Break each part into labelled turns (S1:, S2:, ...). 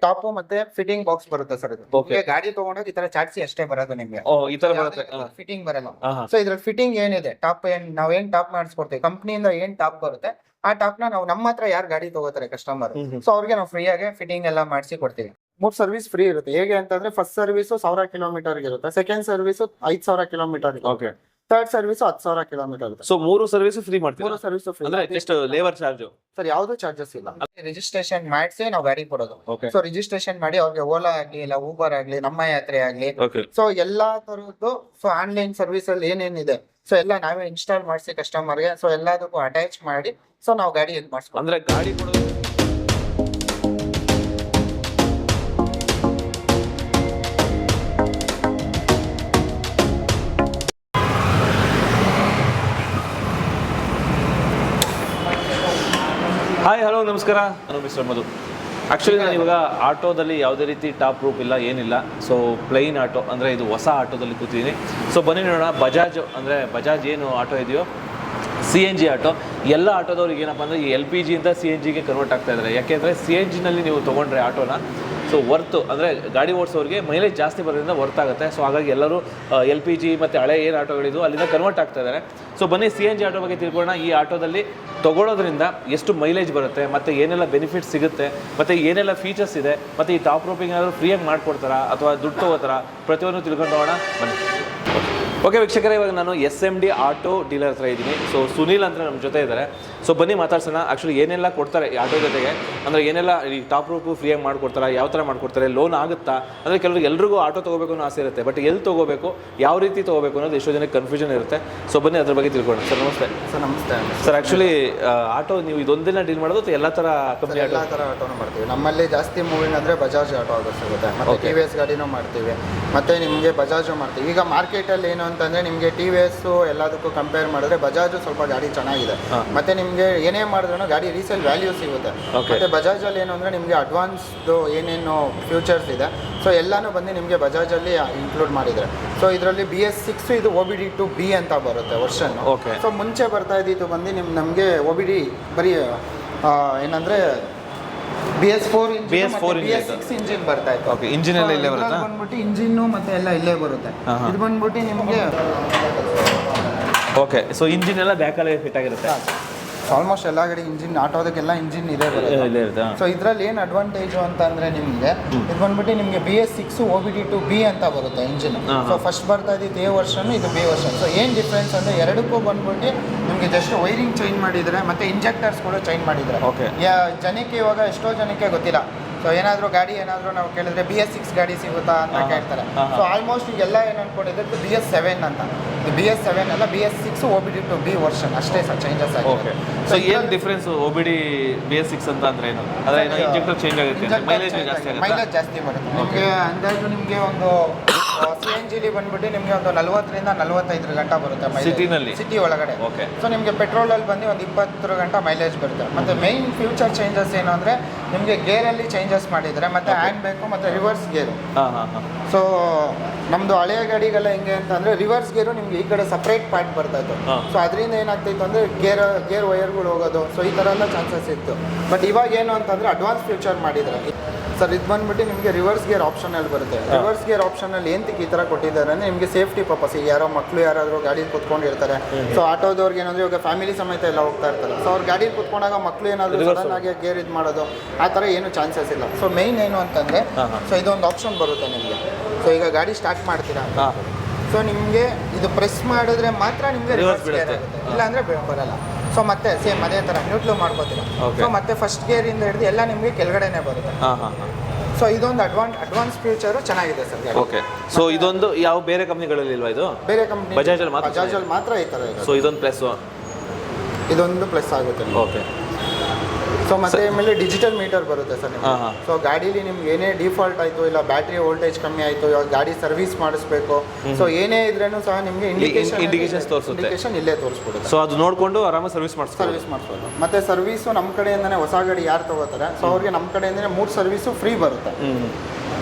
S1: Top ಮತ್ತೆ fitting box ಬರುತ್ತೆ sir ಇದು. ಗಾಡಿ ತಗೊಂಡಾಗ ಈ ತರ ಚಾಟ್ಸಿ ಅಷ್ಟೇ ಬರೋದು ನಿಮ್ಗೆ,
S2: ಈ ತರ ಬರುತ್ತೆ.
S1: ಫಿಟ್ಟಿಂಗ್ ಬರಲ್ಲ. ಸೊ ಇದ್ರಲ್ಲಿ ಫಿಟ್ಟಿಂಗ್ ಏನಿದೆ, ಟಾಪ್ ನಾವೇನ್ ಟಾಪ್ ಮಾಡಿಸ್ಕೊಡ್ತೀವಿ ಕಂಪ್ನಿಯಿಂದ ಏನ್ ಟಾಪ್ ಬರುತ್ತೆ ಆ ಟಾಪ್ ನಾವು ನಮ್ಮ ಹತ್ರ ಯಾರು ಗಾಡಿ ತಗೋತಾರೆ ಕಸ್ಟಮರ್, ಸೊ ಅವ್ರಿಗೆ ನಾವು ಫ್ರೀ ಆಗಿ ಫಿಟ್ಟಿಂಗ್ ಎಲ್ಲ ಮಾಡಿಸಿ ಕೊಡ್ತೀವಿ. 3 ಸರ್ವಿಸ್ ಫ್ರೀ ಇರುತ್ತೆ. ಹೇಗೆ ಅಂತಂದ್ರೆ ಫಸ್ಟ್ ಸರ್ವಿಸ್ 1000 ಕಿಲೋಮೀಟರ್ ಇರುತ್ತೆ, ಸೆಕೆಂಡ್ ಸರ್ವಿಸ್ 5000 ಕಿಲೋಮೀಟರ್ ಇರುತ್ತೆ, ಥರ್ಡ್ ಸರ್ವಿಸ್ 10,000 ಕಿಲೋಮೀಟರ್ ಇರುತ್ತೆ.
S2: ಸೊ 3 ಸರ್ವಿಸ್ ಫ್ರೀ ಮಾಡ್ತೀವಿ.
S1: 3 ಸರ್ವಿಸ್ ಫ್ರೀ
S2: ಅಂದ್ರೆ ಜಸ್ಟ್ ಲೇಬರ್ ಚಾರ್ಜ್
S1: ಸರ್, ಯಾವ್ದು ಚಾರ್ಜಸ್ ಇಲ್ಲ. ರಿಜಿಸ್ಟ್ರೇಷನ್ ಮಾಡಿಸಿ ನಾವು ಗಾಡಿ ಕೊಡೋದು. ಸೊ ರಿಜಿಸ್ಟ್ರೇಷನ್ ಮಾಡಿ ಅವ್ರಿಗೆ ಓಲಾ ಆಗ್ಲಿ ಇಲ್ಲ ಊಬರ್ ಆಗ್ಲಿ ನಮ್ಮ ಯಾತ್ರೆ ಆಗ್ಲಿ, ಸೊ ಎಲ್ಲಾ ತರದ್ದು ಸೊ ಆನ್ಲೈನ್ ಸರ್ವಿಸ್ ಅಲ್ಲಿ ಏನೇನಿದೆ ಸೊ ಎಲ್ಲ ನಾವೇ ಇನ್ಸ್ಟಾಲ್ ಮಾಡಿಸಿ ಕಸ್ಟಮರ್ಗೆ, ಸೊ ಎಲ್ಲದಕ್ಕೂ ಅಟ್ಯಾಚ್ ಮಾಡಿ ಸೊ ನಾವು ಗಾಡಿ ಇದು ಮಾಡಿಸ್ಕೊ.
S2: ಅಂದ್ರೆ ಗಾಡಿ ಕೊಡೋದು. ಹಾಯ್ ಹಲೋ ನಮಸ್ಕಾರ, ನಾನು ಮಿಸ್ಟರ್ ಮಧು. ಆ್ಯಕ್ಚುಲಿ ನಾನು ಇವಾಗ ಆಟೋದಲ್ಲಿ ಯಾವುದೇ ರೀತಿ ಟಾಪ್ ಪ್ರೂಫ್ ಇಲ್ಲ ಏನಿಲ್ಲ. ಸೊ ಪ್ಲೈನ್ ಆಟೋ ಅಂದರೆ ಇದು ಹೊಸ ಆಟೋದಲ್ಲಿ ಕೂತಿದ್ದೀನಿ. ಸೊ ಬನ್ನಿ ನೋಡೋಣ ಬಜಾಜ್ ಅಂದರೆ ಬಜಾಜ್ ಏನು ಆಟೋ ಇದೆಯೋ CNG ಆಟೋ, ಎಲ್ಲ ಆಟೋದವ್ರಿಗೆ ಏನಪ್ಪ ಅಂದರೆ ಈ LPG ಇಂದ CNGಗೆ ಕನ್ವರ್ಟ್ ಆಗ್ತಾ ಇದ್ದಾರೆ. ಯಾಕೆಂದರೆ CNGನಲ್ಲಿ ನೀವು ತೊಗೊಂಡ್ರೆ ಆಟೋನ ಸೊ ವರ್ತು ಅಂದರೆ ಗಾಡಿ ಓಡಿಸೋರಿಗೆ ಮೈಲೇಜ್ ಜಾಸ್ತಿ ಬರೋದ್ರಿಂದ ವರ್ತ್ ಆಗುತ್ತೆ. ಸೊ ಹಾಗಾಗಿ ಎಲ್ಲರೂ LPG ಮತ್ತು ಹಳೆ ಏನು ಆಟೋಗಳಿದ್ದು ಅಲ್ಲಿಂದ ಕನ್ವರ್ಟ್ ಆಗ್ತಾ ಇದ್ದಾರೆ. ಸೊ ಬನ್ನಿ CNG ಆಟೋ ಬಗ್ಗೆ ತಿಳ್ಕೊಳ್ಳೋಣ. ಈ ಆಟೋದಲ್ಲಿ ತೊಗೊಳೋದ್ರಿಂದ ಎಷ್ಟು ಮೈಲೇಜ್ ಬರುತ್ತೆ ಮತ್ತು ಏನೆಲ್ಲ ಬೆನಿಫಿಟ್ಸ್ ಸಿಗುತ್ತೆ ಮತ್ತು ಏನೆಲ್ಲ ಫೀಚರ್ಸ್ ಇದೆ ಮತ್ತು ಈ ಟಾಪ್ ರೋಪಿಂಗ್ ಏನಾದರೂ ಫ್ರೀಯಾಗಿ ಮಾಡಿಕೊಡ್ತಾರಾ ಅಥವಾ ದುಡ್ಡು ತೊಗೋತಾರಾ, ಪ್ರತಿಯೊಂದು ತಿಳ್ಕೊಂಡು ಹೋಗೋಣ ಬನ್ನಿ. ಓಕೆ ವೀಕ್ಷಕರೇ, ಇವಾಗ ನಾನು SMD ಆಟೋ ಡೀಲರ್ ಹತ್ರ ಇದ್ದೀನಿ. ಸೊ ಸುನೀಲ್ ಅಂತ ನಮ್ಮ ಜೊತೆ ಇದ್ದಾರೆ. ಸೊ ಬನ್ನಿ ಮಾತಾಡ್ಸೋಣ. ಆ್ಯಕ್ಚುಲಿ ಏನೆಲ್ಲ ಕೊಡ್ತಾರೆ ಈ ಆಟೋ ಜೊತೆಗೆ, ಅಂದರೆ ಏನೆಲ್ಲ ಈ ಟಾಪ್ ರೂಪು ಫ್ರೀಯಾಗಿ ಮಾಡಿಕೊಡ್ತಾರೆ, ಯಾವ ಥರ ಮಾಡಿಕೊಡ್ತಾರೆ, ಲೋನ್ ಆಗುತ್ತಾ, ಅಂದರೆ ಎಲ್ರಿಗೂ ಆಟೋ ತೊಗೋಬೇಕು ಅನ್ನೋ ಆಸೆ ಇರುತ್ತೆ, ಬಟ್ ಎಲ್ಲಿ ತೊಗೋಬೇಕು, ಯಾವ ರೀತಿ ತೊಗೋಬೇಕು ಅನ್ನೋದು ಎಷ್ಟೋ ಜನಕ್ಕೆ ಕನ್ಫ್ಯೂಷನ್ ಇರುತ್ತೆ. ಸೊ ಬನ್ನಿ ಅದ್ರ ಬಗ್ಗೆ ತಿಳ್ಕೊಳ್ಳೋಣ. ಸರ್ ನಮಸ್ತೆ.
S1: ಸರ್ ನಮಸ್ತೆ.
S2: ಸರ್ ಆ್ಯಕ್ಚುಲಿ ಆಟೋ ನೀವು ಇದೊಂದಿನ ಡೀಲ್ ಮಾಡೋದು ಎಲ್ಲ ಥರ ಕಂಪ್ನಿ ಆಟೋ?
S1: ಎಲ್ಲ ಥರ ಆಟೋನು ಮಾಡ್ತೀವಿ. ನಮ್ಮಲ್ಲಿ ಜಾಸ್ತಿ ಮೂವಿಂಗ್ ಅಂದರೆ ಬಜಾಜ್ ಆಟೋ ಆಗೋದು ಸಿಗುತ್ತೆ, ಮತ್ತು TVS ಗಾಡಿನೂ ಮಾಡ್ತೀವಿ, ಮತ್ತು ನಿಮಗೆ ಬಜಾಜು ಮಾಡ್ತೀವಿ. ಈಗ ಮಾರ್ಕೆಟಲ್ಲಿ ಏನು ಅಂತಂದರೆ ನಿಮಗೆ TVS ಎಲ್ಲದಕ್ಕೂ ಕಂಪೇರ್ ಮಾಡಿದ್ರೆ ಬಜಾಜು ಸ್ವಲ್ಪ ಗಾಡಿ ಚೆನ್ನಾಗಿದೆ, ಮತ್ತು ನಿಮಗೆ ಏನೇ ಮಾಡಿದ್ರು ಗಾಡಿ ರೀಸೇಲ್ ವ್ಯಾಲ್ಯೂ ಸಿಗುತ್ತೆ. ಮತ್ತು ಬಜಾಜಲ್ಲಿ ಏನು ಅಂದರೆ ನಿಮಗೆ ಅಡ್ವಾನ್ಸ್ದು ಏನೇನು ಫ್ಯೂಚರ್ಸ್ ಇದೆ ಸೊ ಎಲ್ಲನೂ ಬಂದು ನಿಮಗೆ ಬಜಾಜಲ್ಲಿ ಇನ್ಕ್ಲೂಡ್ ಮಾಡಿದರೆ. ಸೊ ಇದರಲ್ಲಿ BS6 ಇದು OBD2B ಅಂತ ಬರುತ್ತೆ ವರ್ಷನ್. ಸೊ ಮುಂಚೆ ಬರ್ತಾ ಇದ್ದಿದ್ದು ಬಂದು ನಮಗೆ OBD ಬರೀ ಏನಂದರೆ BS4 BS6 ಇಂಜಿನ್ ಬರ್ತಾ ಇತ್ತು.
S2: ಓಕೆ, ಇಂಜಿನ್ ಎಲ್ಲ ಇಲ್ಲೇ ಬರುತ್ತೆ.
S1: ಬಂದ್ಬಿಟ್ಟು ಇಂಜಿನ್ನು ಮತ್ತೆ ಎಲ್ಲ ಇಲ್ಲೇ ಬರುತ್ತೆ. ಇದು ಬಂದ್ಬಿಟ್ಟು ನಿಮಗೆ
S2: ಓಕೆ. ಸೊ ಇಂಜಿನ್ ಎಲ್ಲ ಬ್ಯಾಕಲ್ಲೇ ಫಿಟ್ ಆಗಿರುತ್ತೆ.
S1: ಆಲ್ಮೋಸ್ಟ್ ಎಲ್ಲ ಗಾಡಿ ಇಂಜಿನ್ ಆಟೋದಕ್ಕೆಲ್ಲ ಇಂಜಿನ್ ಇದೇ ಬರುತ್ತೆ. ಸೊ ಇದರಲ್ಲಿ ಏನು ಅಡ್ವಾಂಟೇಜು ಅಂತ ಅಂದರೆ ನಿಮಗೆ ಇದು ಬಂದ್ಬಿಟ್ಟು ನಿಮಗೆ BS6 OBD2B ಅಂತ ಬರುತ್ತೆ ಇಂಜಿನ್. ಸೊ ಫಸ್ಟ್ ಬರ್ತಾ ಇದ್ದಿದ್ದು A ವರ್ಷನ್, ಇದು B ವರ್ಷನ್. ಸೊ ಏನು ಡಿಫ್ರೆನ್ಸ್ ಅಂದರೆ ಎರಡಕ್ಕೂ ಬಂದ್ಬಿಟ್ಟು ನಿಮಗೆ ಜಸ್ಟ್ ವೈರಿಂಗ್ ಚೇಂಜ್ ಮಾಡಿದರೆ ಮತ್ತು ಇಂಜೆಕ್ಟರ್ಸ್ ಕೂಡ ಚೇಂಜ್ ಮಾಡಿದರೆ. ಜನಕ್ಕೆ ಇವಾಗ ಎಷ್ಟೋ ಜನಕ್ಕೆ ಗೊತ್ತಿಲ್ಲ. ಸೊ ಏನಾದರೂ ಗಾಡಿ ಏನಾದರೂ ನಾವು ಕೇಳಿದ್ರೆ BS6 ಗಾಡಿ ಸಿಗುತ್ತಾ ಅಂತ ಕೇಳ್ತಾರೆ. ಸೊ ಆಲ್ಮೋಸ್ಟ್ ಈಗೆಲ್ಲ ಏನು ಅನ್ಕೊಂಡಿದ್ದು BS7 ಅಂತ. ಇದು BS7 ಅಲ್ಲ, BS6 OBD2B ವರ್ಷನ್ ಅಷ್ಟೇ ಸರ್, ಚೇಂಜಸ್ ಆಗಿದೆ.
S2: ಸೊ ಏನು ಡಿಫ್ರೆನ್ಸ್ OBD BS6 ಅಂತ ಅಂದ್ರೆ ಏನು? ಅದೇ ಇಂಜೆಕ್ಟರ್ ಚೇಂಜ್ ಆಗುತ್ತೆ, ಮೈಲೇಜ್ ಜಾಸ್ತಿ ಆಗುತ್ತೆ.
S1: ಮೈಲೇಜ್ ಜಾಸ್ತಿ ಬರುತ್ತೆ ನಿಮಗೆ. ಅಂದಾಜು ನಿಮಗೆ ಒಂದು CNGಲಿ ಬಂದ್ಬಿಟ್ಟು ನಿಮಗೆ ಒಂದು 40ರಿಂದ 45 ಗಂಟೆ ಬರುತ್ತೆ
S2: ಸಿಟಿನಲ್ಲಿ,
S1: ಸಿಟಿ ಒಳಗಡೆ. ಸೊ ನಿಮಗೆ ಪೆಟ್ರೋಲಲ್ಲಿ ಬಂದು ಒಂದು 20 ಗಂಟೆ ಮೈಲೇಜ್ ಬರುತ್ತೆ. ಮತ್ತು ಮೈನ್ ಫ್ಯೂಚರ್ ಚೇಂಜಸ್ ಏನು ಅಂದರೆ ನಿಮಗೆ ಗೇರಲ್ಲಿ ಚೇಂಜಸ್ ಮಾಡಿದರೆ, ಮತ್ತು ಹ್ಯಾಂಡ್ ಬೇಕು ಮತ್ತು ರಿವರ್ಸ್ ಗೇರು. ಸೊ ನಮ್ಮದು ಹಳೆಯ ಗಾಡಿಗೆಲ್ಲ ಹೆಂಗೆ ಅಂತಂದರೆ ರಿವರ್ಸ್ ಗೇರು ನಿಮ್ಗೆ ಈ ಕಡೆ ಸಪ್ರೇಟ್ ಪಾರ್ಟ್ ಬರ್ತಾ ಇತ್ತು. ಸೊ ಅದರಿಂದ ಏನಾಗ್ತಿತ್ತು ಅಂದರೆ ಗೇರ್ ವೈರ್ಗಳು ಹೋಗೋದು, ಸೊ ಈ ಥರ ಎಲ್ಲ ಚಾನ್ಸಸ್ ಇತ್ತು. ಬಟ್ ಇವಾಗ ಏನು ಅಂತಂದರೆ ಅಡ್ವಾನ್ಸ್ ಫ್ಯೂಚರ್ ಮಾಡಿದರೆ ಸರ್, ಇದು ಬಂದ್ಬಿಟ್ಟು ನಿಮಗೆ ರಿವರ್ಸ್ ಗೇರ್ ಆಪ್ಷನಲ್ಲಿ ಬರುತ್ತೆ. ರಿವರ್ಸ್ ಗೇರ್ ಆಪ್ಷನಲ್ಲಿ ಏನಕ್ಕೆ ಈ ಥರ ಕೊಟ್ಟಿದ್ದಾರೆ ಅಂದರೆ ನಿಮಗೆ ಸೇಫ್ಟಿ ಪರ್ಪಸ್. ಈಗ ಯಾರೋ ಮಕ್ಕಳು ಯಾರಾದರೂ ಗಾಡಿ ಕೂತ್ಕೊಂಡಿರ್ತಾರೆ, ಸೊ ಆಟೋದವ್ರಿಗೆ ಏನಾದರೂ ಇವಾಗ ಫ್ಯಾಮಿಲಿ ಸಮೇತ ಎಲ್ಲ ಹೋಗ್ತಾ ಇರ್ತಾರೆ, ಸೊ ಅವ್ರು ಗಾಡಿ ಕೂತ್ಕೊಂಡಾಗ ಮಕ್ಕಳು ಏನಾದರೂ ಸಡನ್ ಆಗಿ ಗೇರ್ ಇದು ಮಾಡೋದು ಆ ಥರ ಏನು ಚಾನ್ಸಸ್ ಇಲ್ಲ. ಸೊ ಮೇಯ್ನ್ ಏನು ಅಂತಂದರೆ ಸೊ ಇದೊಂದು ಆಪ್ಷನ್ ಬರುತ್ತೆ ನಿಮಗೆ. ಸೊ ಈಗ ಗಾಡಿ ಸ್ಟಾರ್ಟ್ ಮಾಡ್ತೀರಾ, ಸೊ ನಿಮಗೆ ಇದು ಪ್ರೆಸ್ ಮಾಡಿದ್ರೆ ಮಾತ್ರ ನಿಮಗೆ ರಿವರ್ಸ್ ಗೇರ್ ಆಗುತ್ತೆ, ಇಲ್ಲಾಂದರೆ ಬರಲ್ಲ. ಸೊ ಮತ್ತೆ ಸೇಮ್ ಅದೇ ಥರ ನ್ಯೂಟ್ಲು ಮಾಡ್ಕೋತೀರಾ. ಸೊ ಮತ್ತೆ ಫಸ್ಟ್ ಗೇರಿಂದ ಹಿಡಿದು ಎಲ್ಲ ನಿಮಗೆ ಕೆಳಗಡೆನೇ ಬರುತ್ತೆ. ಸೊ ಇದೊಂದು ಅಡ್ವಾನ್ಸ್ ಫ್ಯೂಚರು ಚೆನ್ನಾಗಿದೆ ಸರ್.
S2: ಓಕೆ. ಸೊ ಇದೊಂದು ಯಾವ ಬೇರೆ ಕಂಪ್ನಿಗಳಲ್ಲಿ ಇಲ್ವಾ? ಇದು ಬೇರೆ ಕಂಪ್ನಿ ಬಜಾಜಲ್ಲಿ
S1: ಮಾತ್ರ ಈ ಥರ ಇದೆ.
S2: ಸೊ ಇದೊಂದು ಪ್ಲಸ್,
S1: ಇದೊಂದು ಪ್ಲಸ್ ಆಗುತ್ತೆ.
S2: ಓಕೆ.
S1: ಸೊ ಮತ್ತೆ ಆಮೇಲೆ ಡಿಜಿಟಲ್ ಮೀಟರ್ ಬರುತ್ತೆ ಸರ್ ನಿಮಗೆ. ಸೊ ಗಾಡೀಲಿ ನಿಮ್ಗೆ ಏನೇ ಡಿಫಾಲ್ಟ್ ಆಯಿತು, ಇಲ್ಲ ಬ್ಯಾಟ್ರಿ ವೋಲ್ಟೇಜ್ ಕಮ್ಮಿ ಆಯಿತು, ಇವಾಗ ಗಾಡಿ ಸರ್ವಿಸ್ ಮಾಡಿಸ್ಬೇಕು, ಸೊ ಏನೇ ಇದ್ರೂ ಸಹ ನಿಮಗೆ
S2: ಇಂಡಿಕೇಶನ್ ತೋರಿಸುತ್ತೆ,
S1: ಇಂಡಿಕೇಶನ್ ಇಲ್ಲೇ ತೋರಿಸ್ಬಿಡುತ್ತೆ.
S2: ಸೊ ಅದು ನೋಡಿಕೊಂಡು ಆರಾಮಾಗಿ ಸರ್ವಿಸ್ ಮಾಡಿಸ್ಬೋದು.
S1: ಮತ್ತೆ ಸರ್ವಿಸು ನಮ್ಮ ಕಡೆಯಿಂದನೇ ಹೊಸ ಗಾಡಿ ಯಾರು ತಗೋತಾರೆ ಸೊ ಅವ್ರಿಗೆ ನಮ್ಮ ಕಡೆಯಿಂದನೇ 3 ಸರ್ವಿಸು ಫ್ರೀ ಬರುತ್ತೆ.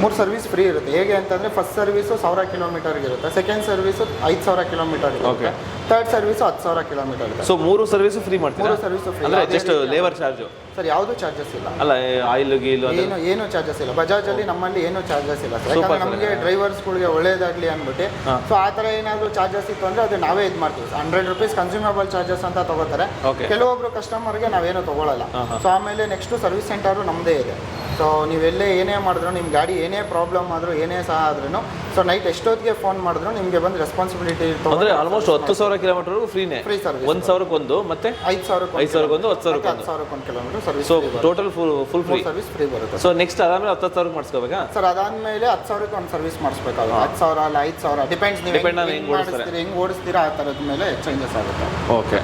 S1: 3 ಸರ್ವಿಸ್ ಫ್ರೀ ಇರುತ್ತೆ. ಹೇಗೆ ಅಂತಂದರೆ ಫಸ್ಟ್ ಸರ್ವಿಸು 1000 ಕಿಲೋಮೀಟರ್ಗೆ ಇರುತ್ತೆ, ಸೆಕೆಂಡ್ ಸರ್ವಿಸು 5000 ಕಿಲೋಮೀಟರ್ ಇರುತ್ತೆ, ಥರ್ಡ್ ಸರ್ವಿಸು 10,000 ಕಿಲೋಮೀಟರ್ ಇರುತ್ತೆ.
S2: ಸೊ 3 ಸರ್ವಿಸು ಫ್ರೀ ಮಾಡ್ತೀರಾ?
S1: 3 ಸರ್ವಿಸು ಫ್ರೀ.
S2: ಅಂದರೆ ಜಸ್ಟ್ ಲೇಬರ್ ಚಾರ್ಜು
S1: ಸರ್ ಯಾವುದೂ ಚಾರ್ಜಸ್ ಇಲ್ಲ.
S2: ಅಲ್ಲ ಆಯಿಲ್ ಗೀಲು
S1: ಏನು ಚಾರ್ಜಸ್ ಇಲ್ಲ. ಬಜಾಜಲ್ಲಿ ನಮ್ಮಲ್ಲಿ ಏನು ಚಾರ್ಜಸ್ ಇಲ್ಲ ಸರ್, ಯಾಕಂದರೆ ನಮಗೆ ಡ್ರೈವರ್ಸ್ಗಳಿಗೆ ಒಳ್ಳೇದಾಗಲಿ ಅಂದ್ಬಿಟ್ಟು. ಸೊ ಆ ಥರ ಏನಾದರೂ ಚಾರ್ಜಸ್ ಇತ್ತು ಅಂದರೆ ಅದು ನಾವೇ ಇದು ಮಾಡ್ತೀವಿ. 100 ರೂಪೀಸ್ ಕನ್ಸ್ಯೂಮಬಲ್ ಚಾರ್ಜಸ್ ಅಂತ ತೊಗೋತಾರೆ. ಕೆಲವೊಬ್ರು ಕಸ್ಟಮರ್ಗೆ ನಾವೇನು ತೊಗೊಳ್ಳಲ್ಲ. ಸೊ ಆಮೇಲೆ ನೆಕ್ಸ್ಟು ಸರ್ವಿಸ್ ಸೆಂಟರು ನಮ್ಮದೇ ಇದೆ. ಸೊ ನೀವೆಲ್ಲೇ ಏನೇ ಮಾಡಿದ್ರು, ನಿಮ್ಮ ಗಾಡಿ ಏನೇ ಪ್ರಾಬ್ಲಮ್ ಆದರೂ ಏನೇ ಸಹ ಆದ್ರೂ, ಸೊ ನೈಟ್ ಎಷ್ಟೊತ್ತಿಗೆ ಫೋನ್ ಮಾಡಿದ್ರು ನಿಮಗೆ ಬಂದು ರೆಸ್ಪಾನ್ಸಿಬಿಲಿಟಿ
S2: ಅಂದರೆ ಆಲ್ಮೋಸ್ಟ್ 10,000 ಕಿಲೋಮೀಟರ್ ಫ್ರೀನೇ.
S1: Free service.
S2: 1,000ಕ್ಕೆ ಮತ್ತೆ
S1: 5,000ಕ್ಕೆ
S2: 10,000ಕ್ಕೆ
S1: kilometre service.
S2: So total full free
S1: service free ಬರುತ್ತೆ.
S2: ಸೊ ನೆಕ್ಸ್ಟ್ ಅದಾದ್ಮೇಲೆ 10,000ಕ್ಕೆ ಮಾಡಿಸ್ಕೋಬೇಕಾ
S1: ಸರ್? ಅದಾದಮೇಲೆ 10,000ಕ್ಕೆ ಒಂದು ಸರ್ವಿಸ್ ಮಾಡಿಸ್ಬೇಕಾಗುತ್ತೆ. 10,000 ಅಲ್ಲ 5,000 ಡಿಪೆಂಡ್ಸ್, ನೀವು ಹೆಂಗೆ ಓಡಿಸ್ತೀರಾ ಆ ಥರದ ಮೇಲೆ ಚೇಂಜಸ್ ಆಗುತ್ತೆ.
S2: ಓಕೆ.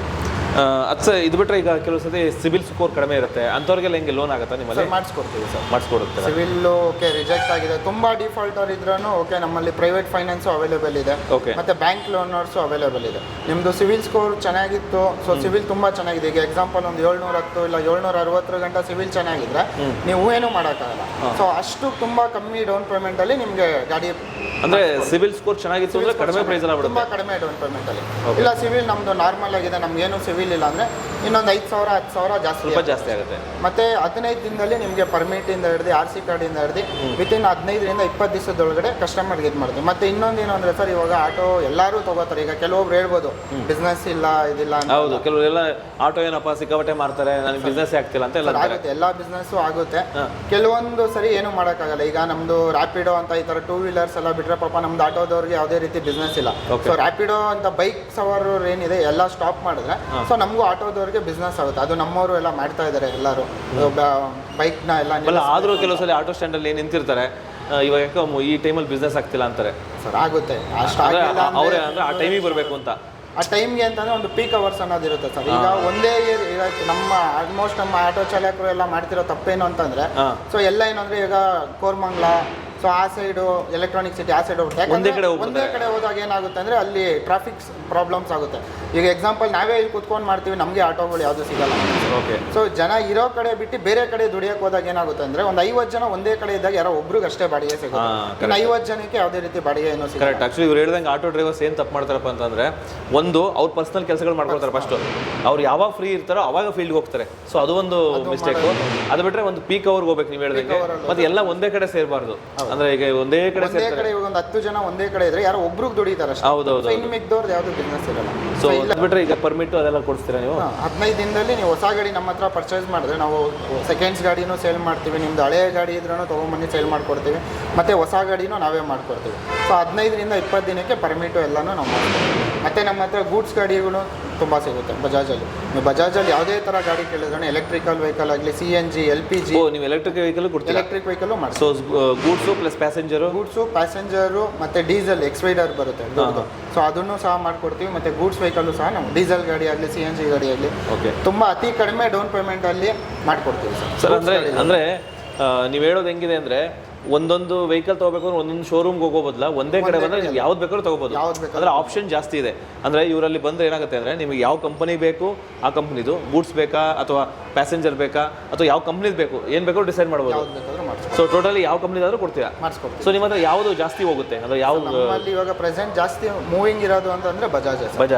S2: ಇದು ಬಿಟ್ಟರೆ ಈಗ ಕೆಲವು ಸತಿ ಸಿಬಿಲ್ ಸ್ಕೋರ್ ಕಡಿಮೆ ಇರುತ್ತೆ, ಅಂಥವ್ರಿಗೆಲ್ಲ ಹೆಂಗೆ ಲೋನ್ ಆಗುತ್ತಾ ನಿಮ್ಮಲ್ಲಿ?
S1: ಮಾಡಿಸ್ಕೊಡ್ತೀವಿ ಸರ್,
S2: ಮಾಡಿಸ್ಕೊಡುತ್ತೆ.
S1: ಸಿವಿಲ್ ಓಕೆ ರಿಜೆಕ್ಟ್ ಆಗಿದೆ, ತುಂಬ ಡಿಫಾಲ್ಟರ್ ಇದ್ರೂ ಓಕೆ, ನಮ್ಮಲ್ಲಿ ಪ್ರೈವೇಟ್ ಫೈನಾನ್ಸು ಅವೈಲೇಬಲ್ ಇದೆ, ಮತ್ತೆ ಬ್ಯಾಂಕ್ ಲೋನರ್ಸು ಅವೈಲೇಬಲ್ ಇದೆ. ನಿಮ್ಮದು ಸಿವಿಲ್ ಸ್ಕೋರ್ ಚೆನ್ನಾಗಿತ್ತು, ಸೊ ಸಿವಿಲ್ ತುಂಬ ಚೆನ್ನಾಗಿದೆ. ಈಗ ಎಕ್ಸಾಂಪಲ್ ಒಂದು 710 ಇಲ್ಲ 760 ಗಂಟೆ ಸಿವಿಲ್ ಚೆನ್ನಾಗಿದ್ರೆ ನೀವು ಏನೂ ಮಾಡೋಕ್ಕಾಗಲ್ಲ. ಸೊ ಅಷ್ಟು ತುಂಬ ಕಮ್ಮಿ ಡೌನ್ ಪೇಮೆಂಟಲ್ಲಿ ನಿಮಗೆ ಗಾಡಿ,
S2: ಅಂದರೆ ಸಿವಿಲ್ ಸ್ಕೋರ್ ಚೆನ್ನಾಗಿತ್ತು ಅಂದರೆ ಕಡಿಮೆ ಪ್ರೈಸ್ ಎಲ್ಲ
S1: ತುಂಬ ಕಡಿಮೆ ಡೌನ್ ಪೇಮೆಂಟಲ್ಲಿ. ಇಲ್ಲ ಸಿವಿಲ್ ನಮ್ಮದು ನಾರ್ಮಲ್ ಆಗಿದೆ, ನಮಗೇನು ಸಿವಿಲ್ ಇಲ್ಲ ಅಂದರೆ ಇನ್ನೊಂದು 5,000 10,000 ಜಾಸ್ತಿ
S2: ಆಗುತ್ತೆ.
S1: ಮತ್ತೆ 15 ದಿನದಲ್ಲಿ ನಿಮಗೆ ಪರ್ಮಿಟಿಂದ ಹಿಡಿದು RC ಕಾರ್ಡಿಂದ ಹಿಡಿದು ವಿತಿನ್ 15ರಿಂದ 20 ದಿವಸದೊಳಗಡೆ ಕಸ್ಟಮರ್ಗೆ ಇದು ಮಾಡ್ತೀವಿ. ಮತ್ತೆ ಇನ್ನೊಂದು ಏನು ಅಂದರೆ ಸರ್, ಇವಾಗ ಆಟೋ ಎಲ್ಲರೂ ತಗೋತಾರೆ. ಈಗ ಕೆಲವೊಬ್ರು ಹೇಳ್ಬೋದು ಬಿಸ್ನೆಸ್ ಇಲ್ಲ ಇದಿಲ್ಲ ಅಂತ.
S2: ಹೌದು, ಕೆಲವರೆಲ್ಲ ಆಟೋ ಏನಪ್ಪ ಸಿಕ್ಕಾಪಟ್ಟೆ ಮಾಡ್ತಾರೆ, ನನಗೆ ಬಿಸ್ನೆಸ್ ಆಗ್ತಿಲ್ಲ ಅಂತ ಎಲ್ಲ
S1: ಆಗುತ್ತೆ. ಎಲ್ಲ ಬಿಸ್ನೆಸ್ಸು ಆಗುತ್ತೆ. ಕೆಲವೊಂದು ಸರಿ ಏನು ಮಾಡೋಕ್ಕಾಗಲ್ಲ. ಈಗ ನಮ್ಮದು ರ್ಯಾಪಿಡೋ ಅಂತ ಈ ಥರ 2 ವೀಲರ್ಸ್ ಎಲ್ಲ ಬಿಟ್ಟರೆ ಪಾಪ ನಮ್ದು ಆಟೋದವ್ರಿಗೆ ಯಾವುದೇ ರೀತಿ ಬಿಸ್ನೆಸ್ ಇಲ್ಲ. ಸೊ ರ್ಯಾಪಿಡೋ ಅಂತ ಬೈಕ್ ಸವಾರರು ಏನಿದೆ ಎಲ್ಲ ಸ್ಟಾಪ್ ಮಾಡಿದ್ರೆ ಸೊ ನಮಗೂ ಆಟೋದವ್ರಿಗೆ ಬಿಸ್ನೆಸ್ ಆಗುತ್ತೆ. ಅದು ನಮ್ಮವರು ಎಲ್ಲ ಮಾಡ್ತಾ ಇದ್ದಾರೆ ಎಲ್ಲರೂ ಬೈಕ್ನ ಎಲ್ಲ.
S2: ಆದರೂ ಕೆಲವು ಸಲ ಆಟೋ ಸ್ಟ್ಯಾಂಡಲ್ಲಿ ನಿಂತಿರ್ತಾರೆ, ಇವಾಗ ಯಾಕೋ ಈ ಟೈಮಲ್ಲಿ ಬಿಸ್ನೆಸ್ ಆಗ್ತಿಲ್ಲ ಅಂತಾರೆ
S1: ಸರ್. ಆಗುತ್ತೆ,
S2: ಅವರೇ ಅಂದರೆ ಆ ಟೈಮಿಗೆ ಬರಬೇಕು ಅಂತ.
S1: ಆ ಟೈಮ್ಗೆ ಅಂತಂದರೆ ಒಂದು ಪೀಕ್ ಅವರ್ಸ್ ಅನ್ನೋದಿರುತ್ತೆ ಸರ್. ಈಗ ಒಂದೇ ನಮ್ಮ ಆಲ್ಮೋಸ್ಟ್ ನಮ್ಮ ಆಟೋ ಚಾಲಕರು ಎಲ್ಲ ಮಾಡ್ತಿರೋ ತಪ್ಪೇನು ಅಂತಂದರೆ, ಸೊ ಎಲ್ಲ ಏನಂದರೆ ಈಗ ಕೋರ್ಮಂಗ್ಲ, ಸೊ ಆ ಸೈಡು ಎಲೆಕ್ಟ್ರಾನಿಕ್ ಸಿಟಿ ಆ ಸೈಡ್ ಹೋಗುತ್ತೆ.
S2: ಒಂದೇ
S1: ಕಡೆ ಹೋದಾಗ ಏನಾಗುತ್ತೆ ಅಂದರೆ ಅಲ್ಲಿ ಟ್ರಾಫಿಕ್ ಪ್ರಾಬ್ಲಮ್ಸ್ ಆಗುತ್ತೆ. ಈಗ ಎಕ್ಸಾಂಪಲ್ ನಾವೇ ಇಲ್ಲಿ ಕುತ್ಕೊಂಡು ಮಾಡ್ತೀವಿ, ನಮಗೆ ಆಟೋಗಳು ಯಾವುದು ಸಿಗಲ್ಲ.
S2: ಓಕೆ.
S1: ಸೊ ಜನ ಇರೋ ಕಡೆ ಬಿಟ್ಟು ಬೇರೆ ಕಡೆ ದುಡಿಯೋಕೆ ಹೋದಾಗ ಏನಾಗುತ್ತೆ ಅಂದರೆ, ಒಂದು 50 ಜನ ಒಂದೇ ಕಡೆ ಇದ್ದಾಗ ಯಾರೋ ಒಬ್ರಿಗೆ ಅಷ್ಟೇ ಬಾಡಿಗೆ ಸಿಗುತ್ತೆ. 50 ಜನಕ್ಕೆ ಯಾವುದೇ ರೀತಿ ಬಾಡಿಗೆ ಏನೋ ಸಿಗುತ್ತೆ.
S2: ಕರೆಕ್ಟ್. ಆಕ್ಚುಲಿ ಇವ್ರು ಹೇಳ್ದಂಗೆ ಆಟೋ ಡ್ರೈವರ್ಸ್ ಏನು ತಪ್ಪು ಮಾಡ್ತಾರಪ್ಪ ಅಂತಂದರೆ, ಒಂದು ಅವ್ರ ಪರ್ಸನಲ್ ಕೆಲಸಗಳು ಮಾಡ್ಕೊಳ್ತಾರೆ ಫಸ್ಟು. ಅವ್ರು ಯಾವಾಗ ಫ್ರೀ ಇರ್ತಾರೋ ಅವಾಗ ಫೀಲ್ಡ್ಗೆ ಹೋಗ್ತಾರೆ. ಸೊ ಅದು ಒಂದು ಮಿಸ್ಟೇಕು. ಅದು ಬಿಟ್ಟರೆ ಒಂದು ಪೀಕ್ ಅವ್ರಿಗೆ ಹೋಗ್ಬೇಕು ನೀವು ಹೇಳ್ದಂಗೆ. ಮತ್ತೆ ಎಲ್ಲ ಒಂದೇ ಕಡೆ ಸೇರಬಾರ್ದು. ಅಂದರೆ ಈಗ ಒಂದೇ ಕಡೆ
S1: ಇವಾಗ ಒಂದು 10 ಜನ ಒಂದೇ ಕಡೆ ಇದ್ರೆ ಯಾರೋ ಒಬ್ರಿಗೆ ದುಡಿತಾರೆ ಅಷ್ಟೇ.
S2: ಹೌದೌದು.
S1: ಇನ್ನು ಮಿಕ್ದವ್ರದ್ದು ಯಾವುದು ಬಿಸ್ನೆಸ್ ಇರಲ್ಲ.
S2: ಸೊ ಅದು ಬಿಟ್ಟರೆ ಈಗ ಪರ್ಮಿಟ್ ಅದೆಲ್ಲ ಕೊಡಿಸ್ತೀರಾ ನೀವು?
S1: 15 ದಿನದಲ್ಲಿ ನೀವು ಹೊಸ ಗಾಡಿ ನಮ್ಮ ಹತ್ರ ಪರ್ಚೇಸ್ ಮಾಡಿದ್ರೆ ನಾವು ಸೆಕೆಂಡ್ಸ್ ಗಾಡಿನೂ ಸೇಲ್ ಮಾಡ್ತೀವಿ. ನಿಮ್ದು ಹಳೆಯ ಗಾಡಿ ಇದ್ರೂ ತೊಗೊಂಬನ್ನಿ ಸೇಲ್ ಮಾಡ್ಕೊಡ್ತೀವಿ. ಮತ್ತು ಹೊಸ ಗಾಡಿನೂ ನಾವೇ ಮಾಡ್ಕೊಡ್ತೀವಿ. ಸೊ 15ರಿಂದ 20 ದಿನಕ್ಕೆ ಪರ್ಮಿಟು ಎಲ್ಲನೂ ನಾವು ಮಾಡ್ತೀವಿ. ಮತ್ತು ನಮ್ಮ ಹತ್ರ ಗೂಡ್ಸ್ ಗಾಡಿಗಳು ತುಂಬ ಸಿಗುತ್ತೆ ಬಜಾಜಲ್ಲಿ. ನೀವು ಬಜಾಜಲ್ಲಿ ಯಾವುದೇ ಥರ ಗಾಡಿ ಕೇಳಿದ್ರೆ ಎಲೆಕ್ಟ್ರಿಕಲ್ ವೆಹಿಕಲ್ ಆಗಲಿ, CNG, LPG.
S2: ನೀವು ಎಲೆಕ್ಟ್ರಿಕ್ ವೆಹಿಕಲ್ ಕೊಡ್ತೀವಿ?
S1: ಎಲೆಕ್ಟ್ರಿಕ್ ವೆಹಿಕಲ್ ಮಾಡಿ.
S2: So goods plus passenger?
S1: Goods, passenger ಮತ್ತು ಡೀಸೆಲ್ ಎಕ್ಸ್ಪೈಡರ್ ಬರುತ್ತೆ ದೊಡ್ಡದು. ಸೊ ಅದನ್ನು ಸಹ ಮಾಡ್ಕೊಡ್ತೀವಿ. ಮತ್ತು ಗೂಡ್ಸ್ ವೆಹಿಕಲ್ಲು ಸಹ ನಾವು ಡೀಸೆಲ್ ಗಾಡಿ ಆಗಲಿ, CNG ಗಾಡಿ ಆಗಲಿ ತುಂಬ ಅತಿ ಕಡಿಮೆ ಡೌನ್ ಪೇಮೆಂಟಲ್ಲಿ ಮಾಡ್ಕೊಡ್ತೀವಿ
S2: ಸರ್. ಅಂದರೆ ನೀವು ಹೇಳೋದು ಹೆಂಗಿದೆ ಅಂದರೆ, ಒಂದೊಂದು ವೆಹಿಕಲ್ ತೊಗೋಬೇಕು ಅಂದ್ರೆ ಒಂದೊಂದು ಶೋರೂಮ್ಗೆ ಹೋಗೋ ಬದಲ ಒಂದೇ ಕಡೆ ಬಂದರೆ ನೀವು ಯಾವ್ದು ಬೇಕಾದ್ರೂ ತೊಗೋಬೋದು. ಅಂದರೆ ಆಪ್ಷನ್ ಜಾಸ್ತಿ ಇದೆ. ಅಂದರೆ ಇವರಲ್ಲಿ ಬಂದರೆ ಏನಾಗುತ್ತೆ ಅಂದರೆ, ನಿಮಗೆ ಯಾವ ಕಂಪನಿ ಬೇಕು ಆ ಕಂಪ್ನಿದು ಗೂಡ್ಸ್ ಬೇಕಾ ಅಥವಾ ಪ್ಯಾಸೆಂಜರ್ ಬೇಕಾ ಅಥವಾ ಯಾವ ಕಂಪ್ನಿದು ಬೇಕು ಏನು ಬೇಕಾದ್ರೂ ಡಿಸೈಡ್ ಮಾಡ್ಬೋದು. ಸೊ ಟೋಟಲಿ ಯಾವ ಕಂಪ್ನಿದಾದ್ರೂ ಕೊಡ್ತೀರಾ? ಸೊ ನಿಮ್ಮ ಹತ್ರ ಯಾವುದು ಜಾಸ್ತಿ ಹೋಗುತ್ತೆ ಅಂದರೆ ಯಾವುದು
S1: ಇವಾಗ ಪ್ರೆಸೆಂಟ್ ಜಾಸ್ತಿ ಮೂವಿಂಗ್ ಇರೋದು ಅಂತಂದರೆ
S2: ಬಜಾಜ್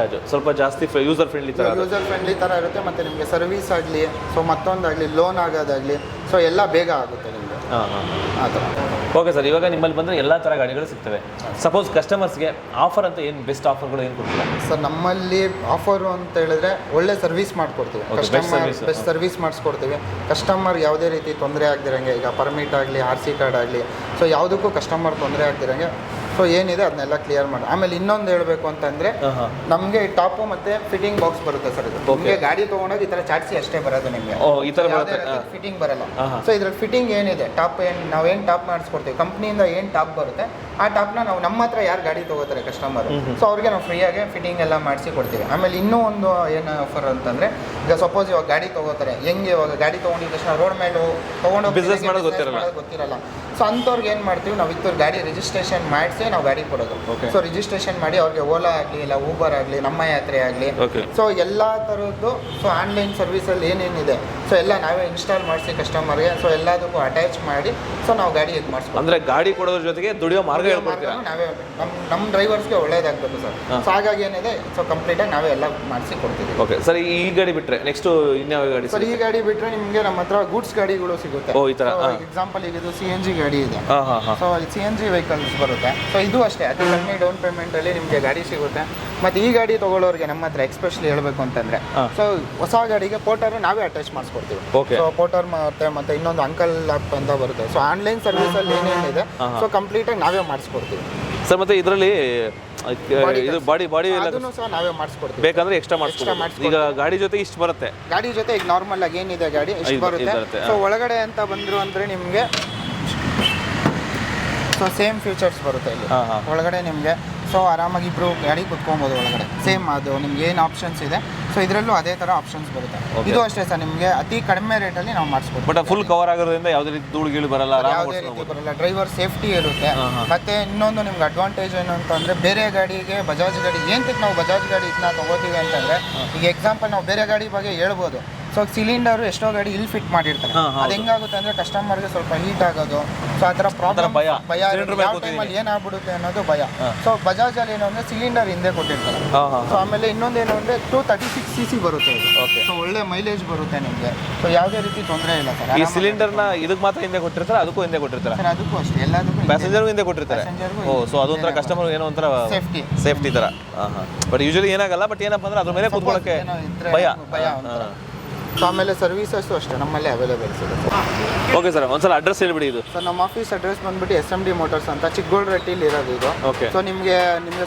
S2: ಸ್ವಲ್ಪ ಜಾಸ್ತಿ ಯೂಸರ್ ಫ್ರೆಂಡ್ಲಿ
S1: ಥರ ಇರುತ್ತೆ. ಮತ್ತು ನಿಮಗೆ ಸರ್ವಿಸ್ ಆಗಲಿ, ಸೊ ಮತ್ತೊಂದಾಗಲಿ, ಲೋನ್ ಆಗೋದಾಗಲಿ, ಸೊ ಎಲ್ಲ ಬೇಗ ಆಗುತ್ತೆ ನಿಮಗೆ ಆ ಥರ.
S2: ಓಕೆ ಸರ್, ಇವಾಗ ನಿಮ್ಮಲ್ಲಿ ಬಂದರೆ ಎಲ್ಲ ಥರ ಗಾಡಿಗಳು ಸಿಗ್ತವೆ. ಸಪೋಸ್ ಕಸ್ಟಮರ್ಸ್ಗೆ ಆಫರ್ ಅಂತ ಏನು ಬೆಸ್ಟ್ ಆಫರ್ಗಳು ಏನು ಕೊಡ್ತೀರಾ
S1: ಸರ್? ನಮ್ಮಲ್ಲಿ ಆಫರು ಅಂತ ಹೇಳಿದ್ರೆ ಒಳ್ಳೆ ಸರ್ವಿಸ್ ಮಾಡಿಕೊಡ್ತೀವಿ. Best service ಮಾಡಿಸ್ಕೊಡ್ತೀವಿ. ಕಸ್ಟಮರ್ ಯಾವುದೇ ರೀತಿ ತೊಂದರೆ ಆಗದಿರಂಗೆ, ಈಗ ಪರ್ಮಿಟ್ ಆಗಲಿ, RC ಕಾರ್ಡ್ ಆಗಲಿ, ಸೊ ಯಾವುದಕ್ಕೂ ಕಸ್ಟಮರ್ ತೊಂದರೆ ಆಗದಿರಂಗೆ ಸೊ ಏನಿದೆ ಅದನ್ನೆಲ್ಲ ಕ್ಲಿಯರ್ ಮಾಡಿ. ಆಮೇಲೆ ಇನ್ನೊಂದು ಹೇಳಬೇಕು ಅಂತಂದರೆ, ನಮಗೆ ಟಾಪು ಮತ್ತು ಫಿಟ್ಟಿಂಗ್ ಬಾಕ್ಸ್ ಬರುತ್ತೆ ಸರ್. ಇದು ನಿಮಗೆ ಗಾಡಿ ತೊಗೊಂಡಾಗ ಈ ಥರ ಚಾಟ್ಸಿ ಅಷ್ಟೇ ಬರೋದು, ನಿಮಗೆ
S2: ಈ ಥರ
S1: ಫಿಟ್ಟಿಂಗ್ ಬರಲ್ಲ. ಸೊ ಇದ್ರಲ್ಲಿ ಫಿಟ್ಟಿಂಗ್ ಏನಿದೆ, ಟಾಪ್ ನಾವೇನು ಟಾಪ್ ಮಾಡಿಸ್ಕೊಡ್ತೀವಿ, ಕಂಪ್ನಿಯಿಂದ ಏನು ಟಾಪ್ ಬರುತ್ತೆ ಆ ಟಾಪ್ನ ನಾವು ನಮ್ಮ ಹತ್ರ ಯಾರು ಗಾಡಿ ತೊಗೋತಾರೆ ಕಸ್ಟಮರ್, ಸೊ ಅವ್ರಿಗೆ ನಾವು ಫ್ರೀಯಾಗಿ ಫಿಟ್ಟಿಂಗ್ ಎಲ್ಲ ಮಾಡಿಸಿ ಕೊಡ್ತೀವಿ. ಆಮೇಲೆ ಇನ್ನೂ ಒಂದು ಏನು ಆಫರ್ ಅಂತಂದರೆ, ಈಗ ಸಪೋಸ್ ಇವಾಗ ಗಾಡಿ ತೊಗೋತಾರೆ, ಹೆಂಗೆ ಇವಾಗ ಗಾಡಿ ತೊಗೊಂಡಿದ್ದ ತಕ್ಷಣ ರೋಡ್ ಮೇಲೆ ತೊಗೊಂಡು
S2: ಬಿಸ್ನೆಸ್ ಮಾಡೋದು
S1: ಗೊತ್ತಿರಲ್ಲ. ಸೊ ಅಂಥವ್ರಿಗೆ ಏನು ಮಾಡ್ತೀವಿ ನಾವು, ಇತ್ತು ಗಾಡಿ ರಿಜಿಸ್ಟ್ರೇಷನ್ ಮಾಡಿಸಿ ನಾವು ಗಾಡಿ ಕೊಡೋದು. ಸೊ ರಿಜಿಸ್ಟ್ರೇಷನ್ ಮಾಡಿ ಅವ್ರಿಗೆ ಓಲಾ ಆಗಲಿ ಇಲ್ಲ ಊಬರ್ ಆಗಲಿ, ನಮ್ಮ ಯಾತ್ರೆ ಆಗಲಿ, ಸೊ ಎಲ್ಲ ಥರದ್ದು ಸೊ ಆನ್ಲೈನ್ ಸರ್ವಿಸಲ್ಲಿ ಏನೇನಿದೆ ಸೊ ಎಲ್ಲ ನಾವೇ ಇನ್ಸ್ಟಾಲ್ ಮಾಡಿಸಿ ಕಸ್ಟಮರ್ಗೆ ಸೊ ಎಲ್ಲದಕ್ಕೂ ಅಟ್ಯಾಚ್ ಮಾಡಿ ಸೊ ನಾವು ಗಾಡಿ ಇದು ಮಾಡಿಸ್ಬೋದು.
S2: ಅಂದರೆ ಗಾಡಿ ಕೊಡೋದ್ರ ಜೊತೆಗೆ ದುಡಿಯೋ ಮಾರ್ಗ ಹೇಳ್ಕೊಡ್ತೀರಾ?
S1: ನಾವೇ ನಮ್ಮ ಡ್ರೈವರ್ಸ್ಗೆ ಒಳ್ಳೇದಾಗಬೇಕು ಸರ್. ಸೊ ಹಾಗಾಗಿ ಏನಿದೆ, ಸೊ ಕಂಪ್ಲೀಟಾಗಿ ನಾವೇ ಎಲ್ಲ ಮಾಡಿಸಿ ಕೊಡ್ತೀವಿ.
S2: ಓಕೆ ಸರ್, ಈ ಗಾಡಿ ಬಿಟ್ಟರೆ ನೆಕ್ಸ್ಟು ಇನ್ಯಾವ ಗಾಡಿ
S1: ಸರ್? ಈ ಗಾಡಿ ಬಿಟ್ಟರೆ ನಿಮಗೆ ನಮ್ಮ ಹತ್ರ ಗೂಡ್ಸ್ ಗಾಡಿಗಳು ಸಿಗುತ್ತೆ.
S2: ಓ, ಈ ಥರ
S1: ಎಕ್ಸಾಂಪಲ್ ಈಗ ಇದು CNG ಗಾಡಿ ಇದೆ.
S2: ಹಾಂ.
S1: ಸೊ CNG ವೆಹಿಕಲ್ಸ್ ಬರುತ್ತೆ. ಸೊ ಇದು ಅಷ್ಟೇ, ಅತಿ ಕಡಿಮೆ ಡೌನ್ ಪೇಮೆಂಟಲ್ಲಿ ನಿಮಗೆ ಗಾಡಿ ಸಿಗುತ್ತೆ. ಮತ್ತು ಈ ಗಾಡಿ ತೊಗೊಳ್ಳೋರಿಗೆ ನಮ್ಮ ಹತ್ರ ಎಕ್ಸ್ಪೆಷಲಿ ಹೇಳಬೇಕು ಅಂತಂದರೆ, ಸೊ ಹೊಸ ಗಾಡಿಗೆ ಪೋಟರ್ ನಾವೇ ಅಟ್ಯಾಚ್ ಮಾಡಿಸ್ಕೊಡ್ತೀವಿ. ಸೊ ಪೋಟರ್ ಮತ್ತೆ ಇನ್ನೊಂದು ಅಂಕಲ್ ಆ್ಯಪ್ ಅಂತ ಬರುತ್ತೆ. ಸೊ ಆನ್ಲೈನ್ ಸರ್ವಿಸಲ್ಲಿ ಏನೇನಿದೆ ಸೊ ಕಂಪ್ಲೀಟಾಗಿ ನಾವೇ ಮಾಡಿಸ್ಕೊಡ್ತೀವಿ
S2: ಸರ್. ಮತ್ತು ಇದರಲ್ಲಿ ಇದು ಬಾಡಿ
S1: ಅದನ್ನು ಸಹ ನಾವೇ ಮಾಡಿಸ್ಕೊಡ್ತೀವಿ.
S2: ಬೇಕಂದ್ರೆ ಎಕ್ಸ್ಟ್ರಾ ಮಾಡಿಸ್ಕೊಡ್ತೀವಿ. ಈಗ ಗಾಡಿ ಜೊತೆ ಇಷ್ಟು ಬರುತ್ತೆ.
S1: ಗಾಡಿ ಜೊತೆ ಈಗ ನಾರ್ಮಲ್ ಆಗಿ ಏನಿದೆ ಗಾಡಿ ಇಷ್ಟು ಬರುತ್ತೆ. ಸೊ ಒಳಗಡೆ ಅಂತ ಬಂದರು ಅಂದರೆ ನಿಮಗೆ ಸೊ ಸೇಮ್ ಫೀಚರ್ಸ್ ಬರುತ್ತೆ ಇಲ್ಲಿ ಒಳಗಡೆ ನಿಮಗೆ. ಸೊ ಆರಾಮಾಗಿ ಇಬ್ಬರು ಗಾಡಿ ಕುತ್ಕೊಬೋದು ಒಳಗಡೆ. ಸೇಮ್ ಅದು ನಿಮ್ಗೆ ಏನು ಆಪ್ಷನ್ಸ್ ಇದೆ ಸೊ ಇದರಲ್ಲೂ ಅದೇ ಥರ ಆಪ್ಷನ್ಸ್ ಬರುತ್ತೆ. ಇದು ಅಷ್ಟೇ ಸರ್, ನಿಮಗೆ ಅತಿ ಕಡಿಮೆ ರೇಟಲ್ಲಿ ನಾವು ಮಾಡಿಸ್ಕೊಡ್ತೀವಿ.
S2: ಬಟ್ ಫುಲ್ ಕವರ್ ಆಗೋದ್ರಿಂದ ಯಾವುದೇ ರೀತಿ ಧೂಳು ಗೀಳು ಬರಲ್ಲ,
S1: ಯಾವುದೇ ರೀತಿ ಬರಲ್ಲ. ಡ್ರೈವರ್ ಸೇಫ್ಟಿ ಇರುತ್ತೆ. ಮತ್ತೆ ಇನ್ನೊಂದು ನಿಮ್ಗೆ ಅಡ್ವಾಂಟೇಜ್ ಏನು ಅಂತಂದರೆ, ಬೇರೆ ಗಾಡಿಗೆ ಬಜಾಜ್ ಗಾಡಿ ಏನಕ್ಕೆ ನಾವು ಬಜಾಜ್ ಗಾಡಿ ಇದನ್ನ ತೊಗೋತೀವಿ ಅಂತಂದರೆ, ಈಗ ಎಕ್ಸಾಂಪಲ್ ನಾವು ಬೇರೆ ಗಾಡಿ ಬಗ್ಗೆ ಹೇಳ್ಬೋದು. ಸೊ ಸಿಲಿಂಡರು ಎಷ್ಟೋ ಗಾಡಿ ಇಲ್ಲಿ ಫಿಟ್ ಮಾಡಿರ್ತಾರೆ. ಅದು ಹೆಂಗಾಗುತ್ತೆ ಅಂದರೆ ಕಸ್ಟಮರ್ಗೆ ಸ್ವಲ್ಪ ಹೀಟ್ ಆಗೋದು, ಸೊ ಆ ಥರ ಪ್ರಾಬ್ಲಮ್ ಭಯ ಯಾವ ಟೈಮಲ್ಲಿ ಏನಾಗ್ಬಿಡುತ್ತೆ ಅನ್ನೋದು ಭಯ. ಸೊ ಬಜಾಜಲ್ಲಿ ಏನು ಅಂದರೆ ಸಿಲಿಂಡರ್ ಹಿಂದೆ ಕೊಟ್ಟಿರ್ತಾರೆ. ಸೊ ಆಮೇಲೆ ಇನ್ನೊಂದೇನು ಅಂದರೆ 236cc ಬರುತ್ತೆ ಇದು. ಸೊ ಒಳ್ಳೆ ಮೈಲೇಜ್ ಬರುತ್ತೆ ನಿಮಗೆ. ಸೊ ಯಾವುದೇ ರೀತಿ ತೊಂದರೆ ಇಲ್ಲ ಸರ್.
S2: ಈ ಸಿಲಿಂಡರ್ನ ಇದಕ್ಕೆ ಮಾತ್ರ ಹಿಂದೆ ಕೊಟ್ಟಿರ್ತಾರೆ, ಅದಕ್ಕೂ ಹಿಂದೆ ಕೊಟ್ಟಿರ್ತಾರೆ
S1: ಸರ್? ಅದಕ್ಕೂ ಅಷ್ಟೇ, ಎಲ್ಲದಕ್ಕೂ
S2: ಪ್ಯಾಸೆಂಜರ್ಗೂ ಹಿಂದೆ ಕೊಟ್ಟಿರ್ತಾರೆ. ಓ, ಸೊ ಅದೊಂಥರ ಕಸ್ಟಮರ್ ಏನೋ ಒಂಥರ ಸೇಫ್ಟಿ ಥರ. ಬಟ್ ಯೂಶಲಿ ಏನಾಗಲ್ಲ, ಬಟ್ ಏನಪ್ಪ ಅಂದ್ರೆ ಅದ್ರ ಮೇಲೆ ಕೂತ್ಕೊಳ್ಳೋಕ್ಕೆ ಭಯ.
S1: ಸೊ ಆಮೇಲೆ ಸರ್ವಿಸಸ್ಸು ಅಷ್ಟೇ ನಮ್ಮಲ್ಲೇ ಅವೈಲೇಬಲ್ ಸಿಗುತ್ತೆ.
S2: ಓಕೆ ಸರ್, ಒಂದ್ಸಲ ಅಡ್ರೆಸ್ ಹೇಳ್ಬಿಡಿ. ಇದು
S1: ಸರ್ ನಮ್ಮ ಆಫೀಸ್ ಅಡ್ರೆಸ್ ಬಂದ್ಬಿಟ್ಟು SMD ಮೋಟರ್ಸ್ ಅಂತ ಚಿಕ್ಕಗೋಲ್ರಟ್ಟಿಲಿ ಇರೋದು ಇದು.
S2: ಓಕೆ.
S1: ಸೊ ನಿಮಗೆ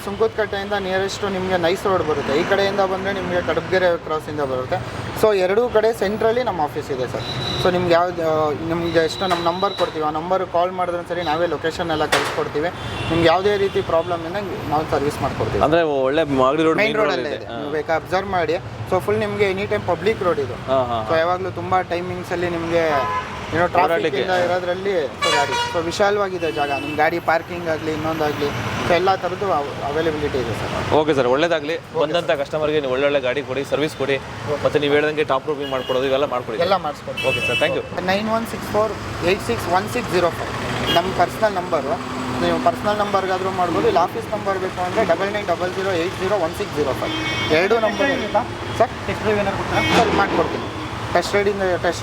S1: ಸುಂಕದಕಟ್ಟೆಯಿಂದ ನಿಯರೆಸ್ಟ್ ನಿಮಗೆ ನೈಸ್ ರೋಡ್ ಬರುತ್ತೆ. ಈ ಕಡೆಯಿಂದ ಬಂದರೆ ನಿಮಗೆ ಕಡಬಗೆರೆ ಕ್ರಾಸಿಂದ ಬರುತ್ತೆ. ಸೊ ಎರಡೂ ಕಡೆ ಸೆಂಟ್ರಲ್ಲಿ ನಮ್ಮ ಆಫೀಸ್ ಇದೆ ಸರ್. ಸೊ ನಿಮ್ಗೆ ನಿಮಗೆ ಎಷ್ಟು ನಮ್ಮ ನಂಬರ್ ಕೊಡ್ತೀವಿ, ಆ ನಂಬರ್ ಕಾಲ್ ಮಾಡಿದ್ರೆ ಸರಿ ನಾವೇ ಲೊಕೇಶನ್ ಎಲ್ಲ ಕಳಿಸ್ಕೊಡ್ತೀವಿ. ನಿಮ್ಗೆ ಯಾವುದೇ ರೀತಿ ಪ್ರಾಬ್ಲಮ್ ಇಲ್ಲ, ನಾವು ಸರ್ವಿಸ್ ಮಾಡ್ಕೊಡ್ತೀವಿ.
S2: ಅಂದರೆ ಒಳ್ಳೆ ಮಾಗಡಿ ರೋಡ್,
S1: ಮೈನ್ ರೋಡಲ್ಲೇ ಇದೆ. ನೀವು ಬೇಕಾ ಅಬ್ಸರ್ವ್ ಮಾಡಿ. ಸೊ ಫುಲ್ ನಿಮಗೆ ಎನಿ ಟೈಮ್ ಪಬ್ಲಿಕ್ ರೋಡ್ ಇದು. ಸೊ ಯಾವಾಗಲೂ ತುಂಬ ಟೈಮಿಂಗ್ಸಲ್ಲಿ ನಿಮಗೆ ಏನೋ ಟ್ರಾಫಿಕ್ ಇರೋದ್ರಲ್ಲಿ ಗಾಡಿ ಸೊ ವಿಶಾಲವಾಗಿದೆ ಜಾಗ. ನಿಮ್ಮ ಗಾಡಿ ಪಾರ್ಕಿಂಗ್ ಆಗಲಿ ಇನ್ನೊಂದಾಗಲಿ ಸೊ ಎಲ್ಲ ಥರದ್ದು ಅವೈಲೇಬಿಲಿಟಿ ಇದೆ ಸರ್.
S2: ಓಕೆ ಸರ್, ಒಳ್ಳೇದಾಗಲಿ. ಬಂದಂಥ ಕಸ್ಟಮರ್ಗೆ ನೀವು ಒಳ್ಳೊಳ್ಳೆ ಗಾಡಿ ಕೊಡಿ, ಸರ್ವಿಸ್ ಕೊಡಿ. ಮತ್ತು ನೀವು ಹೇಳ್ದಂಗೆ ಟಾಪ್ ರೂಪಿಂಗ್ ಮಾಡ್ಕೊಡೋದು ಇವೆಲ್ಲ ಮಾಡ್ಕೊಡಿ.
S1: ಎಲ್ಲ ಮಾಡಿಸ್ಕೊಡಿ.
S2: Okay sir, thank you.
S1: 9164861605 ನಮ್ಮ ಪರ್ಸ್ನಲ್ ನಂಬರು. ನೀವು ಪರ್ಸ್ನಲ್ ನಂಬರ್ಗಾದರೂ ಮಾಡ್ಬೋದು, ಇಲ್ಲ ಆಫೀಸ್ ನಂಬರ್ ಬೇಕು ಅಂದರೆ 9900801605 ಎರಡೂ ನಂಬರ್ ಇರುತ್ತಾ ಸರ್? ಟೆಸ್ಟ್ ಡ್ರೈವ್ ಏನಾದ್ರು ಕೊಡ್ತೀರಾ ಸರ್? ಮಾಡಿಕೊಡ್ತೀನಿ. ಟೆಸ್ಟ್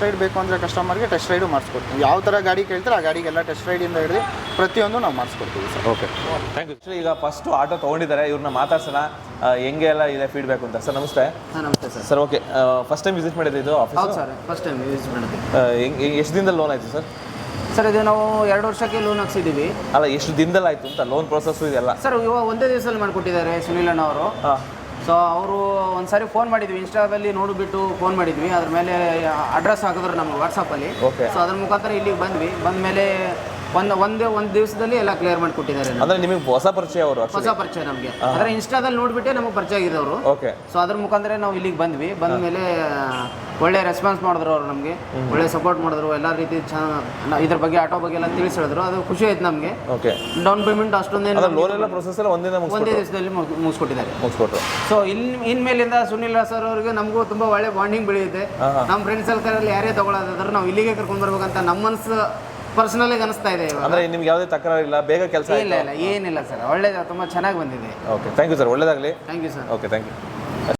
S1: ರೈಡ್ ಬೇಕು ಅಂದರೆ ಕಸ್ಟಮರ್ಗೆ ಟೆಸ್ಟ್ ರೈಡು ಮಾಡಿಸ್ಕೊಡ್ತೀವಿ. ಯಾವ ಥರ ಗಾಡಿ ಕೇಳ್ತಾರೆ ಆ ಗಾಡಿಗೆಲ್ಲ ಟೆಸ್ಟ್ ರೈಡಿಂದ ಹಿಡಿದು ಪ್ರತಿಯೊಂದು ನಾವು ಮಾಡಿಸ್ಕೊಡ್ತೀವಿ ಸರ್.
S2: Okay, thank you. ಈಗ ಫಸ್ಟು ಆಟೋ ತೊಗೊಂಡಿದ್ದಾರೆ, ಇವ್ರನ್ನ ಮಾತಾಡ್ಸೋಣ ಹೆಂಗೆ ಎಲ್ಲ ಇದೆ ಫೀಡ್ಬ್ಯಾಕ್ ಅಂತ. ಸರ್ ನಮಸ್ತೆ.
S3: ನಮಸ್ತೆ sir.
S2: Sir okay, first time visit ಮಾಡಿದ್ದು ಇದು ಆಫೀಸ್?
S3: ಹೌದು ಸರ್, ಫಸ್ಟ್ ಟೈಮ್ ವಿಸಿಟ್ ಮಾಡಿದ್ವಿ.
S2: ಎಷ್ಟು ದಿನದಲ್ಲಿ ಲೋನ್ ಆಯಿತು ಸರ್?
S3: ಸರ್ ಇದು ನಾವು 2 ವರ್ಷಕ್ಕೆ ಲೋನ್ ಹಾಕ್ಸಿದ್ದೀವಿ.
S2: ಅಲ್ಲ, ಎಷ್ಟು ದಿನದಲ್ಲಿ ಆಯಿತು ಅಂತ ಲೋನ್ ಪ್ರೊಸೆಸ್ ಇದೆಲ್ಲ?
S3: ಸರ್ ಇವಾಗ ಒಂದೇ ದಿವಸದಲ್ಲಿ ಮಾಡಿಕೊಟ್ಟಿದ್ದಾರೆ ಸುನಿಲ್ ಅಣ್ಣ ಅವರು. ಸೊ ಅವರು ಒಂದು ಸಾರಿ ಫೋನ್ ಮಾಡಿದ್ವಿ, ಇನ್ಸ್ಟಾದಲ್ಲಿ ನೋಡಿಬಿಟ್ಟು ಫೋನ್ ಮಾಡಿದ್ವಿ. ಅದ್ರ ಮೇಲೆ ಅಡ್ರೆಸ್ ಹಾಕಿದ್ರು ನಮ್ಗೆ ವಾಟ್ಸಪ್ಪಲ್ಲಿ. ಸೊ ಅದ್ರ ಮುಖಾಂತರ ಇಲ್ಲಿಗೆ ಬಂದ್ವಿ. ಬಂದಮೇಲೆ ಒಂದು ದಿವಸದಲ್ಲಿ ಎಲ್ಲ ಕ್ಲಿಯರ್ ಮಾಡಿಕೊಟ್ಟಿದ್ದಾರೆ.
S2: ಅಂದರೆ ನಿಮಗೆ ಹೊಸ ಪರಿಚಯ ಅವರು?
S3: ಹೊಸ ಪರಿಚಯ ನಮಗೆ. ಅಂದರೆ ಇನ್ಸ್ಟಾದಲ್ಲಿ ನೋಡಿಬಿಟ್ಟೆ ನಮಗೆ ಪರಿಚಯ ಆಗಿದೆ ಅವರು.
S2: ಓಕೆ.
S3: ಸೊ ಅದ್ರ ಮುಖಾಂತರ ನಾವು ಇಲ್ಲಿಗೆ ಬಂದ್ವಿ. ಬಂದಮೇಲೆ ಒಳ್ಳೆ ರೆಸ್ಪಾನ್ಸ್ ಮಾಡಿದ್ರು ಅವರು, ನಮಗೆ ಒಳ್ಳೆ ಸಪೋರ್ಟ್ ಮಾಡಿದ್ರು. ಎಲ್ಲ ರೀತಿ ಚೆನ್ನಾಗಿ ಇದ್ರ ಬಗ್ಗೆ ಆಟೋ ಬಗ್ಗೆ ಎಲ್ಲ ತಿಳಿಸಿ ಹೇಳಿದ್ರು. ಅದು ಖುಷಿ ಆಯ್ತು ನಮಗೆ.
S2: ಓಕೆ.
S3: ಡೌನ್ ಪೇಮೆಂಟ್ ಅಷ್ಟೊಂದೇನು
S2: ಲೋನ್ ಎಲ್ಲ ಪ್ರೊಸೆಸ್ ಎಲ್ಲ ಒಂದೇ
S3: ದಿವಸದಲ್ಲಿ ಮುಗಿಸ್ಕೊಟ್ಟಿದ್ದಾರೆ.
S2: ಸೊ
S3: ಇನ್ಮೇಲಿಂದ ಸುನಿಲ್ ಸರ್ ಅವರಿಗೆ ನಮಗೂ ತುಂಬ ಒಳ್ಳೆ ಬಾಂಡಿಂಗ್ ಬೆಳೆಯುತ್ತೆ. ನಮ್ಮ ಫ್ರೆಂಡ್ಸ್ ಸರ್ಕಲಲ್ಲಿ ಯಾರೇ ತಗೊಳ್ಳೋದಾದ್ರೆ ನಾವು ಇಲ್ಲಿಗೆ ಕರ್ಕೊಂಡು ಬರ್ಬೇಕಂತ ನಮ್ಮ ಮನಸ್ಸು ಪರ್ಸನಲಾಗಿ ಅನಿಸ್ತಾ ಇದೆ.
S2: ಅಂದರೆ ನಿಮ್ಗೆ ಯಾವುದೇ ತಕರಾರು ಇಲ್ಲ, ಬೇಗ ಕೆಲಸ
S3: ಇಲ್ಲ ಏನಿಲ್ಲ ಸರ್, ಒಳ್ಳೆ ತುಂಬ ಚೆನ್ನಾಗಿ ಬಂದಿದೆ.
S2: ಓಕೆ, ಥ್ಯಾಂಕ್ ಯು ಸರ್, ಒಳ್ಳೇದಾಗಲಿ.
S3: Thank you sir.
S2: Okay, thank you.